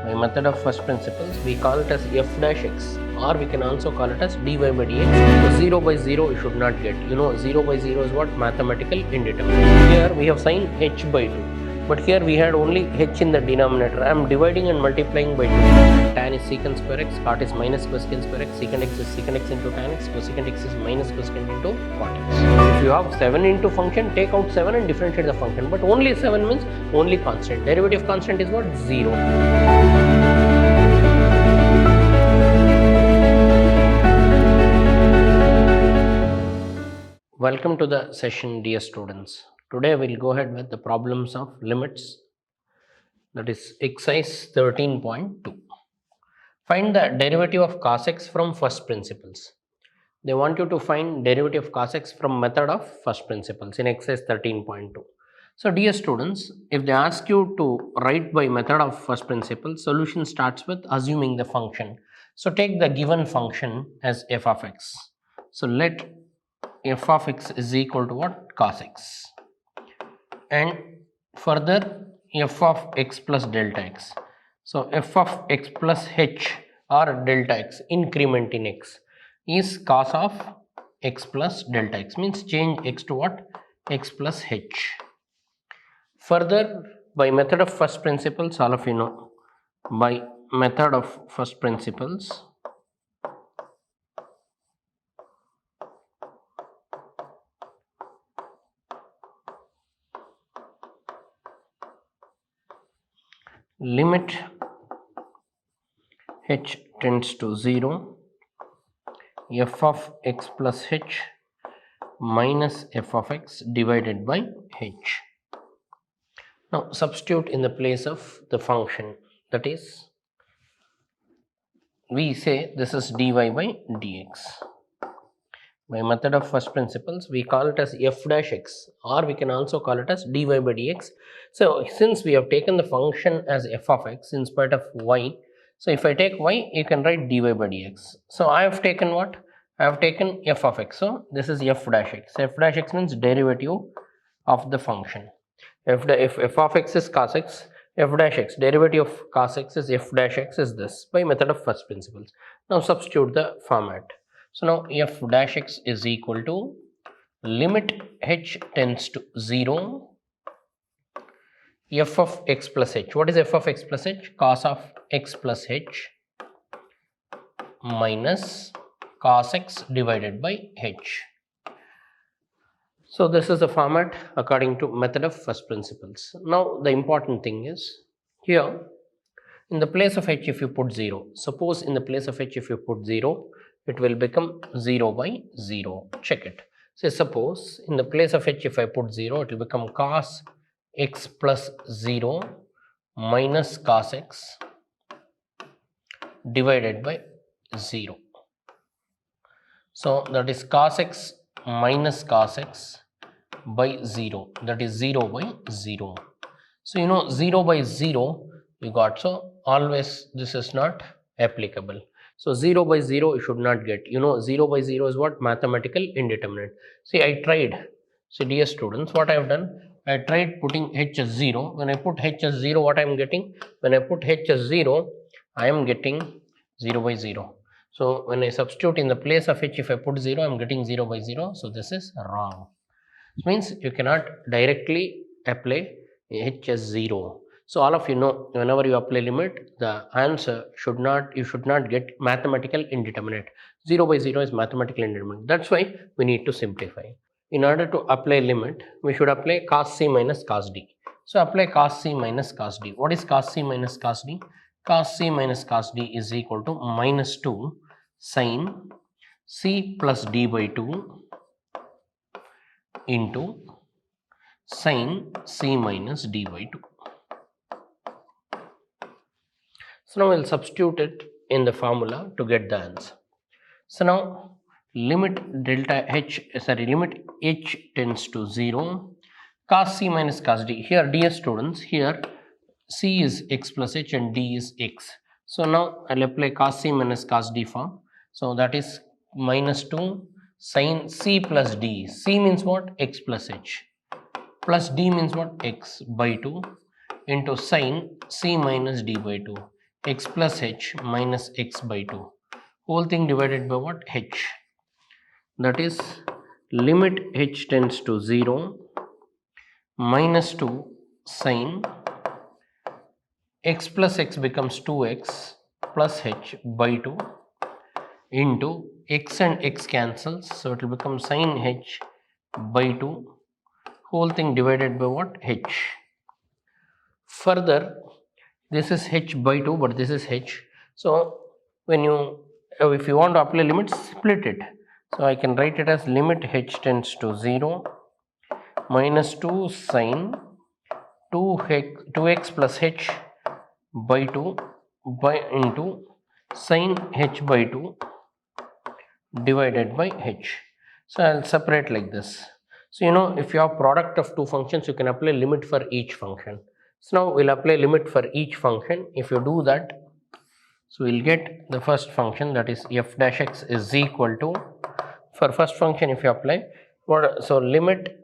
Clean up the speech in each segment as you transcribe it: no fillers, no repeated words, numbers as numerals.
By method of first principles, we call it as f dash x, or we can also call it as dy by dx. So 0 by 0 you should not get. 0 by 0 is what? Mathematical indeterminate. Here we have signed h by 2. But here we had only h in the denominator. I am dividing and multiplying by 2. Tan is secant square x, cot is minus cosecant square x, secant x is secant x into tan x, cosecant x is minus cosecant into cot x. If you have 7 into function, take out 7 and differentiate the function. But only 7 means only constant. Derivative constant is what? 0. Welcome to the session, dear students. Today we'll go ahead with the problems of limits, that is exercise 13.2. Find the derivative of cos x from first principles. They want you to find derivative of cos x from method of first principles in exercise 13.2. So dear students, if they ask you to write by method of first principle, solution starts with assuming the function. So take the given function as f of x. So let f of x is equal to what? Cos x. And further f of x plus delta x. So f of x plus h or delta x, increment in x, is cos of x plus delta x, means change x to what? X plus h. Further, by method of first principles, all of you know, by method of first principles, limit h tends to 0, f of x plus h minus f of x divided by h. Now substitute in the place of the function, that is, we say this is dy by dx. By method of first principles, we call it as f dash x, or we can also call it as dy by dx. So since we have taken the function as f of x in spite of y, so if I take y, you can write dy by dx. So I have taken what? I have taken f of x. So this is f dash x. F dash x means derivative of the function. If f of x is cos x, f dash x, derivative of cos x is f dash x is this, by method of first principles. Now substitute the format. So now f dash x is equal to limit h tends to 0, f of x plus h. What is f of x plus h? Cos of x plus h minus cos x divided by h. So this is the format according to method of first principles. Now the important thing is, here in the place of h if you put 0, suppose in the place of h if you put 0, it will become 0 by 0. Check it. Say suppose in the place of h if I put 0, it will become cos x plus 0 minus cos x divided by 0. So that is cos x minus cos x by 0, that is 0 by 0. So 0 by 0 you got, so always this is not applicable. So 0 by 0 you should not get. 0 by 0 is what? Mathematical indeterminate. See, I tried. See, dear students, what I have done, I tried putting h as 0. When I put h as 0, what I am getting? When I put h as 0, I am getting 0 by 0. So when I substitute in the place of h, if I put 0, I am getting 0 by 0. So this is wrong. It means you cannot directly apply h as 0. So all of you know, whenever you apply limit, the answer you should not get mathematical indeterminate. 0 by 0 is mathematical indeterminate. That's why we need to simplify. In order to apply limit, we should apply cos c minus cos d. So apply cos c minus cos d. What is cos c minus cos d? Cos c minus cos d is equal to minus 2 sin c plus d by 2 into sin c minus d by 2. So now we'll substitute it in the formula to get the answer. So now limit h tends to 0, cos c minus cos d. Here, dear students, here c is x plus h and d is x. So now I'll apply cos c minus cos d form. So that is minus 2 sin c plus d. C means what? X plus h. Plus d means what? X by 2 into sin c minus d by 2 x plus h minus x by 2. Whole thing divided by what? H. That is limit h tends to 0 minus 2 sine x plus x becomes 2x plus h by 2 into x and x cancels, so it will become sine h by 2, whole thing divided by what? H. Further, this is h by 2, but this is h. So when you if you want to apply limits, split it. So I can write it as limit h tends to 0 minus 2 sine 2x plus h by 2 by into sine h by 2 divided by h. So I'll separate like this. So if you have product of two functions, you can apply limit for each function. So now we'll apply limit for each function. If you do that, so we'll get the first function, that is f dash x is equal to, for first function if you apply what, so limit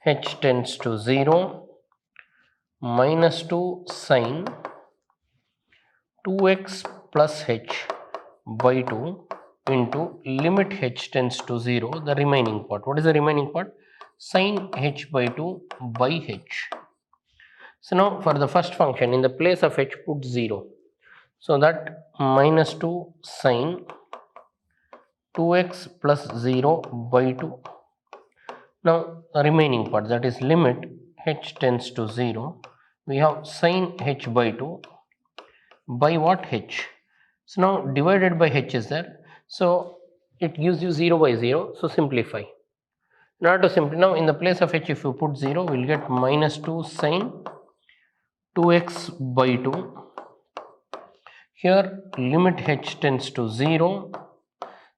h tends to 0 minus 2 sine 2x plus h by 2 into limit h tends to 0, the remaining part. What is the remaining part? Sine h by 2 by h. So now for the first function, in the place of h put 0. So that minus 2 sine 2x plus 0 by 2. Now the remaining part, that is limit h tends to 0. We have sine h by 2 by what? H. So now divided by h is there. So it gives you 0 by 0. So simplify. In order to simplify, now in the place of h, if you put 0, we'll get minus 2 sine 2x by 2. Here limit h tends to 0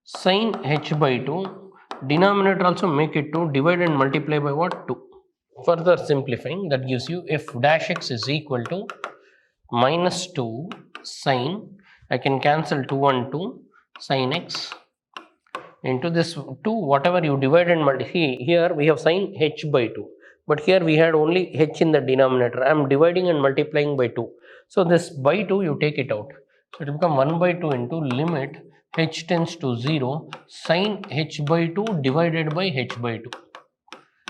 sine h by 2. Denominator also make it 2, divide and multiply by what? 2. Further simplifying, that gives you f dash x is equal to minus 2 sine, I can cancel 2 and 2, sine x into this 2, whatever you divide and multiply. Here we have sine h by 2, but here we had only h in the denominator. I am dividing and multiplying by 2. So this by 2 you take it out. So it will become 1 by 2 into limit h tends to 0 sine h by 2 divided by h by 2.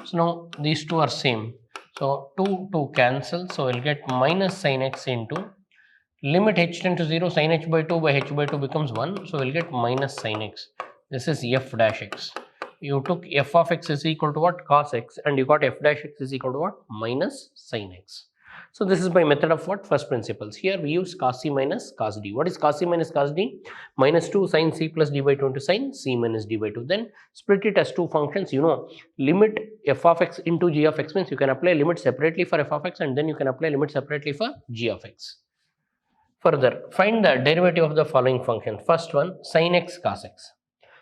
So now these two are same. So 2 cancel. So we'll get minus sine x into limit h tends to 0 sine h by 2 by h by 2 becomes 1. So we'll get minus sine x. This is f dash x. You took f of x is equal to what? Cos x, and you got f dash x is equal to what? Minus sine x. So this is by method of what? First principles. Here we use cos c minus cos d. What is cos c minus cos d? Minus 2 sin c plus d by 2 into sin c minus d by 2. Then split it as two functions. Limit f of x into g of x means you can apply limit separately for f of x, and then you can apply limit separately for g of x. Further, find the derivative of the following function. First one, sin x cos x.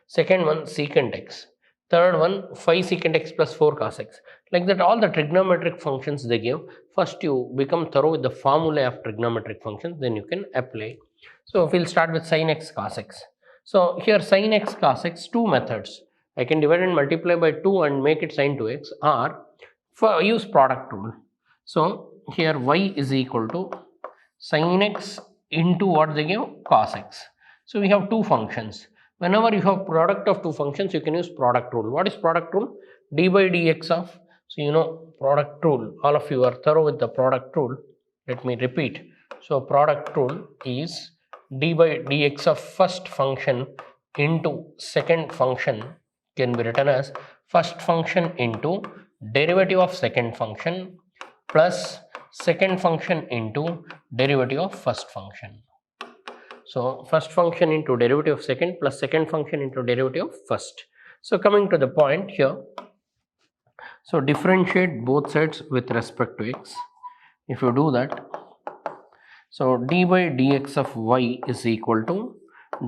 Second one, secant x. Third one, 5 secant x plus 4 cos x. Like that, all the trigonometric functions they give. First you become thorough with the formula of trigonometric functions, then you can apply. So we'll start with sin x cos x. So here sin x cos x, two methods. I can divide and multiply by 2 and make it sin 2x, or use product rule. So here y is equal to sin x into what they give? Cos x. So we have two functions. Whenever you have product of two functions, you can use product rule. What is product rule? D by dx of, so product rule. All of you are thorough with the product rule. Let me repeat. So product rule is d by dx of first function into second function can be written as first function into derivative of second function plus second function into derivative of first function. So first function into derivative of second plus second function into derivative of first. So coming to the point here, so differentiate both sides with respect to x. If you do that, so d by dx of y is equal to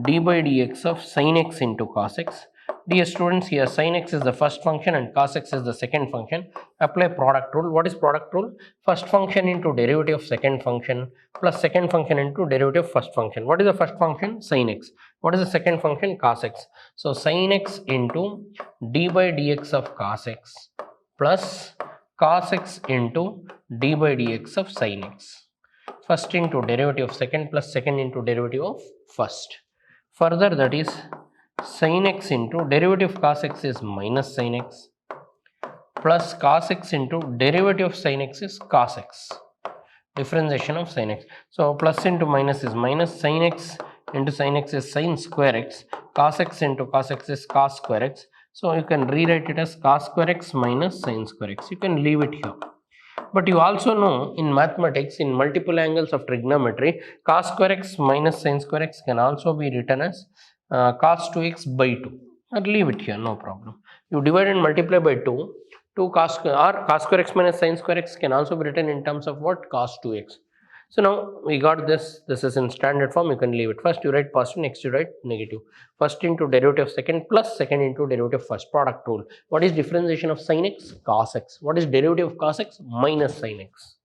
d by dx of sin x into cos x. Dear students, here sin x is the first function and cos x is the second function. Apply product rule. What is product rule? First function into derivative of second function plus second function into derivative of first function. What is the first function? Sin x. What is the second function? Cos x. So sin x into d by dx of cos x plus cos x into d by dx of sin x. first into derivative of second plus second into derivative of first. Further, that is sin x into derivative of cos x is minus sin x plus cos x into derivative of sin x is cos x. Differentiation of sin x. So plus into minus is minus, sin x into sin x is sin square x, cos x into cos x is cos square x. So you can rewrite it as cos square x minus sin square x. You can leave it here. But you also know in mathematics, in multiple angles of trigonometry, cos square x minus sin square x can also be written as cos 2x by 2. Or leave it here, no problem. You divide and multiply by 2. 2 cos square x minus sin square x can also be written in terms of what? Cos 2x. So now we got this. This is in standard form. You can leave it. First you write positive, next you write negative. First into derivative of second plus second into derivative of first. Product rule. What is differentiation of sin x? Cos x. What is derivative of cos x? Minus sin x.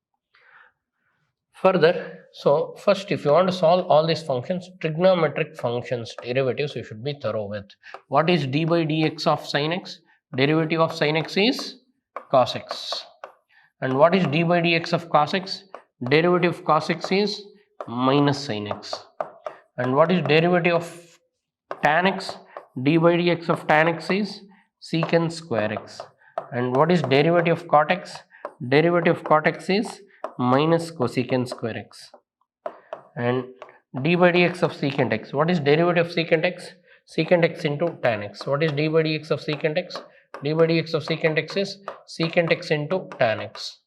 Further, so first if you want to solve all these functions, trigonometric functions, derivatives, you should be thorough with. What is d by dx of sin x? Derivative of sin x is cos x. And what is d by dx of cos x? Derivative of cos x is minus sin x. And what is derivative of tan x? D by dx of tan x is secant square x. And what is derivative of cot x? Derivative of cot x is minus cosecant square x. And d by dx of secant x. What is derivative of secant x? Secant x into tan x. What is d by dx of secant x? D by dx of secant x is secant x into tan x.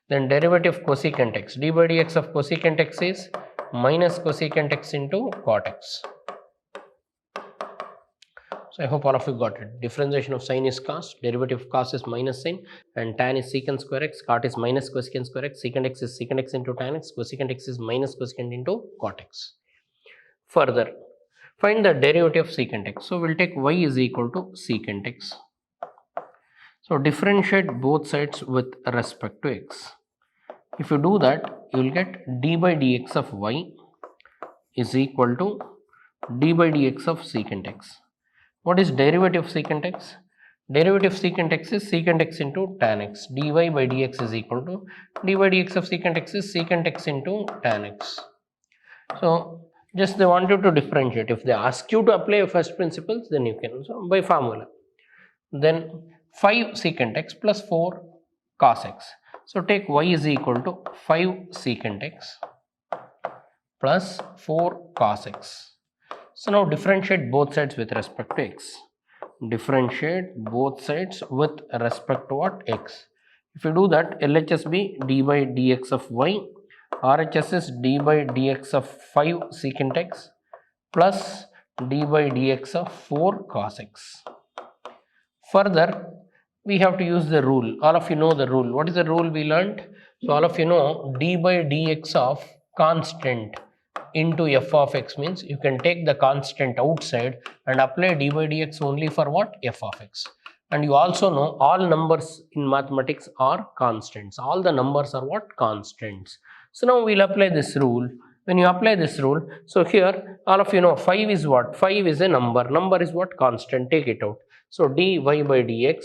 Then derivative of cosecant x. D by dx of cosecant x is minus cosecant x into cot x. So I hope all of you got it. Differentiation of sin is cos, derivative of cos is minus sin, and tan is secant square x, cot is minus cosecant square x, secant x is secant x into tan x, cosecant x is minus cosecant into cot x. Further, find the derivative of secant x. So we'll take y is equal to secant x. So differentiate both sides with respect to x. If you do that, you will get d by dx of y is equal to d by dx of secant x. What is derivative of secant x? Derivative of secant x is secant x into tan x. dy by dx is equal to d by dx of secant x is secant x into tan x. So just they want you to differentiate. If they ask you to apply first principles, then you can. So by formula. Then 5 secant x plus 4 cos x. So take y is equal to 5 secant x plus 4 cos x. So now differentiate both sides with respect to x. Differentiate both sides with respect to what? X. If you do that, LHS be d by dx of y, RHS is d by dx of 5 secant x plus d by dx of 4 cos x. Further, we have to use the rule. All of you know the rule. What is the rule we learned? So all of you know d by dx of constant into f of x means you can take the constant outside and apply d by dx only for what? F of x. And you also know all numbers in mathematics are constants. All the numbers are what? Constants. So now we'll apply this rule. When you apply this rule, so here all of you know 5 is what? 5 is a number. Number is what? Constant. Take it out. So dy by dx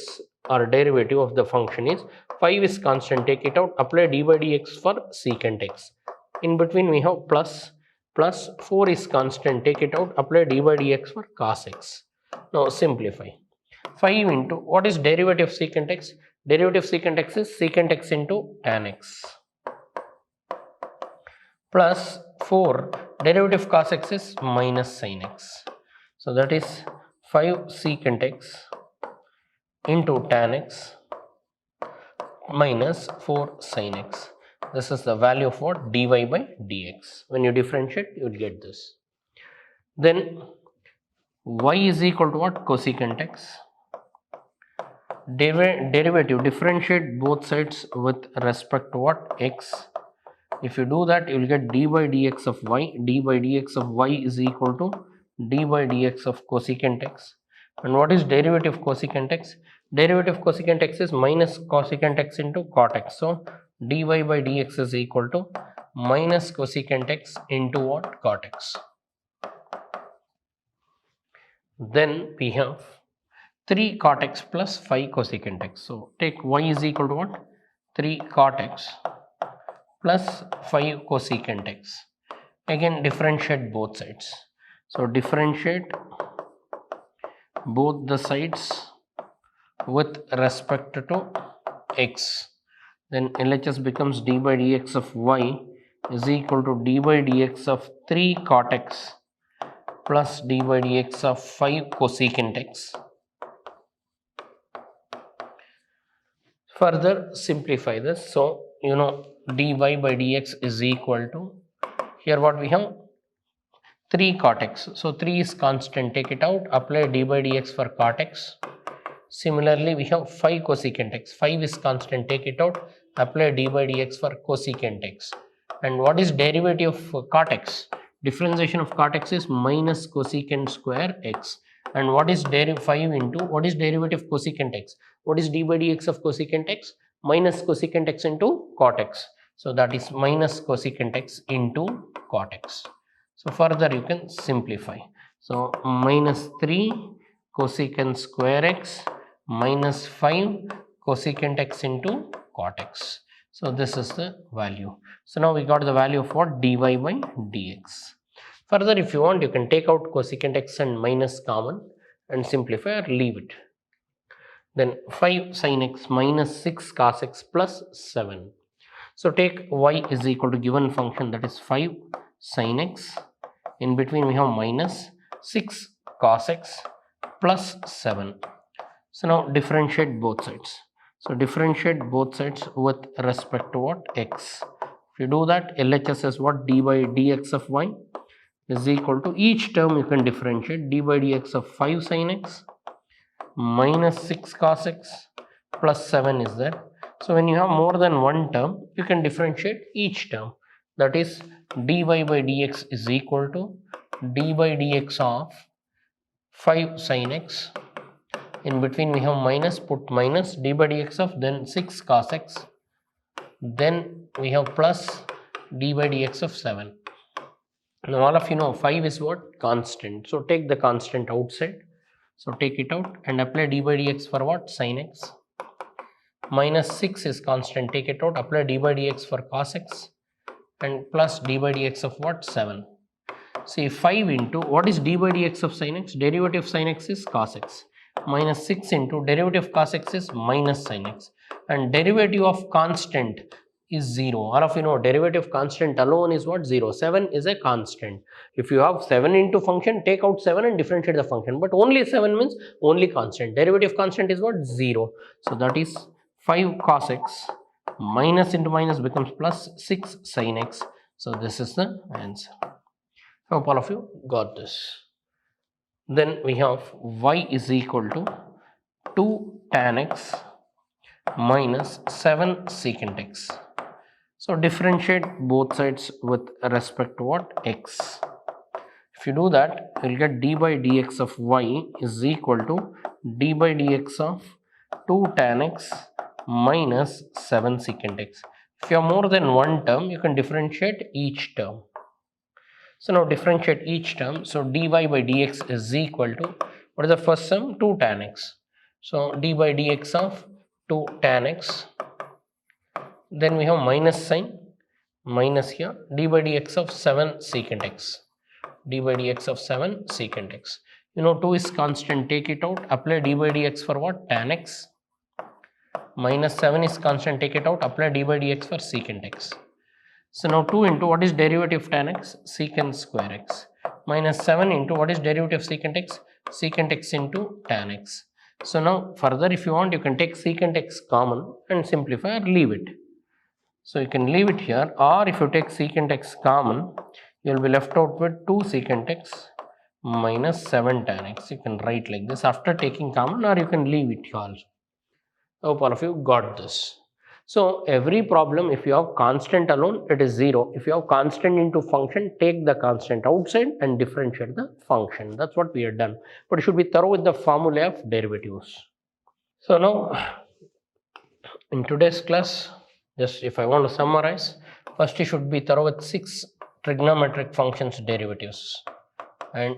or derivative of the function is 5 is constant. Take it out. Apply d by dx for secant x. In between we have plus 4 is constant. Take it out. Apply d by dx for cos x. Now simplify. 5 into what is derivative of secant x? Derivative of secant x is secant x into tan x plus 4 derivative of cos x is minus sin x. So that is 5 secant x into tan x minus 4 sin x. This is the value of what? Dy by dx. When you differentiate, you will get this. Then y is equal to what? Cosecant x. Derivative, differentiate both sides with respect to what? X. If you do that, you will get d by dx of y. D by dx of y is equal to d by dx of cosecant x. And what is derivative of cosecant x? Derivative of cosecant x is minus cosecant x into cot x. So dy by dx is equal to minus cosecant x into what? Cot x. Then we have 3 cot x plus 5 cosecant x. So take y is equal to what? 3 cot x plus 5 cosecant x. Again differentiate both sides. So differentiate both the sides with respect to x. Then LHS becomes d by dx of y is equal to d by dx of 3 cot x plus d by dx of 5 cosecant x. Further simplify this. So, dy by dx is equal to, here what we have, 3 cot x. So, 3 is constant, take it out, apply d by dx for cot x. Similarly, we have 5 cosecant x. 5 is constant, take it out, apply d by dx for cosecant x. And what is derivative of cot x? Differentiation of cot x is minus cosecant square x. And what is 5 into, what is derivative of cosecant x? What is d by dx of cosecant x? Minus cosecant x into cot x. So that is minus cosecant x into cot x. So further you can simplify. So minus 3 cosecant square x minus 5 cosecant x into cot x. So this is the value. So now we got the value of what? Dy by dx. Further, if you want, you can take out cosecant x and minus common and simplify or leave it. Then 5 sin x minus 6 cos x plus 7. So take y is equal to given function, that is 5 sin x. In between we have minus 6 cos x plus 7. So now differentiate both sides. So differentiate both sides with respect to what? X. If you do that, LHS is what? D by dx of y is equal to, each term you can differentiate, d by dx of 5 sin x minus 6 cos x plus 7 is there. So when you have more than one term, you can differentiate each term. That is dy by dx is equal to d by dx of 5 sin x. In between we have minus, put minus, d by dx of then 6 cos x. Then we have plus d by dx of 7. Now all of you know 5 is what? Constant. So take the constant outside. So take it out and apply d by dx for what? Sin x. Minus 6 is constant. Take it out. Apply d by dx for cos x. And plus d by dx of what? 7. See 5 into, what is d by dx of sin x? Derivative of sin x is cos x. Minus 6 into derivative of cos x is minus sin x. And derivative of constant is 0. All of you know derivative constant alone is what? 0. 7 is a constant. If you have 7 into function, take out 7 and differentiate the function. But only 7 means only constant. Derivative constant is what? 0. So that is 5 cos x minus into minus becomes plus 6 sin x. So this is the answer. Hope all of you got this. Then we have y is equal to 2 tan x minus 7 secant x. So differentiate both sides with respect to what? X. If you do that, you will get d by dx of y is equal to d by dx of 2 tan x minus 7 secant x. If you have more than one term, you can differentiate each term. So now differentiate each term. So dy by dx is equal to, what is the first term? 2 tan x. So d by dx of 2 tan x. Then we have minus sign, minus here, d by dx of 7 secant x. D by dx of 7 secant x. 2 is constant, take it out, apply d by dx for what? Tan x. Minus 7 is constant, take it out, apply d by dx for secant x. So now 2 into, what is derivative of tan x? Secant square x. Minus 7 into, what is derivative of secant x? Secant x into tan x. So now further, if you want, you can take secant x common and simplify or leave it. So you can leave it here, or if you take secant x common, you will be left out with 2 secant x minus 7 tan x. You can write like this after taking common, or you can leave it here also. I hope all of you got this. So every problem, if you have constant alone, it is 0. If you have constant into function, take the constant outside and differentiate the function. That's what we have done. But you should be thorough with the formula of derivatives. So now, in today's class, just if I want to summarize, first you should be thorough with 6 trigonometric functions derivatives. And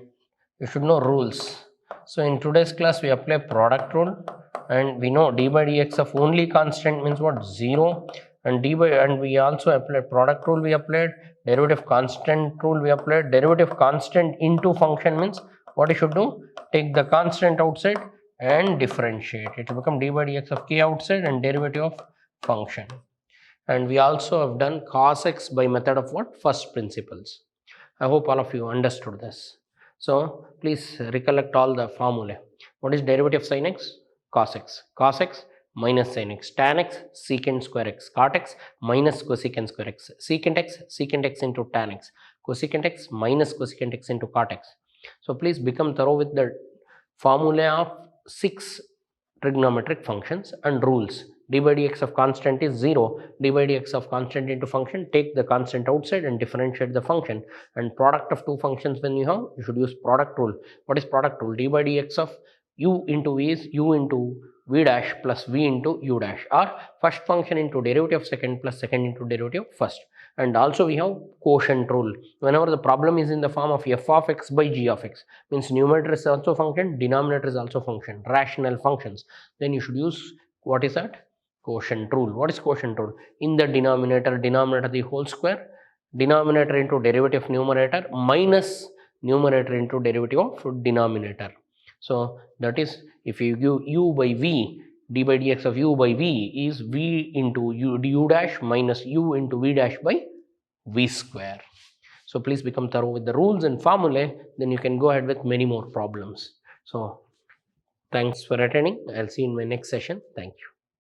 you should know rules. So in today's class, we apply product rule. And we know d by dx of only constant means what? 0. and and we also applied product rule, we applied derivative constant rule, we applied derivative constant into function. Means what you should do, take the constant outside and differentiate, it will become d by dx of k outside and derivative of function. And we also have done cos x by method of what, first principles. I hope all of you understood this. So please recollect all the formulae. What is derivative of sin x? Cos x. Cos x minus sin x. Tan x secant square x. Cot x minus cosecant square x. Secant x into tan x. Cosecant x minus cosecant x into cot x. So please become thorough with the formula of 6 trigonometric functions and rules. D by dx of constant is 0. D by dx of constant into function, take the constant outside and differentiate the function. And product of two functions when you have, you should use product rule. What is product rule? D by dx of u into v is u into v dash plus v into u dash, or first function into derivative of second plus second into derivative of first. And also we have quotient rule. Whenever the problem is in the form of f of x by g of x, means numerator is also function, denominator is also function, rational functions, then you should use, what is that? Quotient rule. What is quotient rule? In the denominator the whole square, denominator into derivative of numerator minus numerator into derivative of denominator. So that is, if you give u by v, d by dx of u by v is v into u dash minus u into v dash by v square. So please become thorough with the rules and formulae, then you can go ahead with many more problems. So thanks for attending. I'll see you in my next session. Thank you.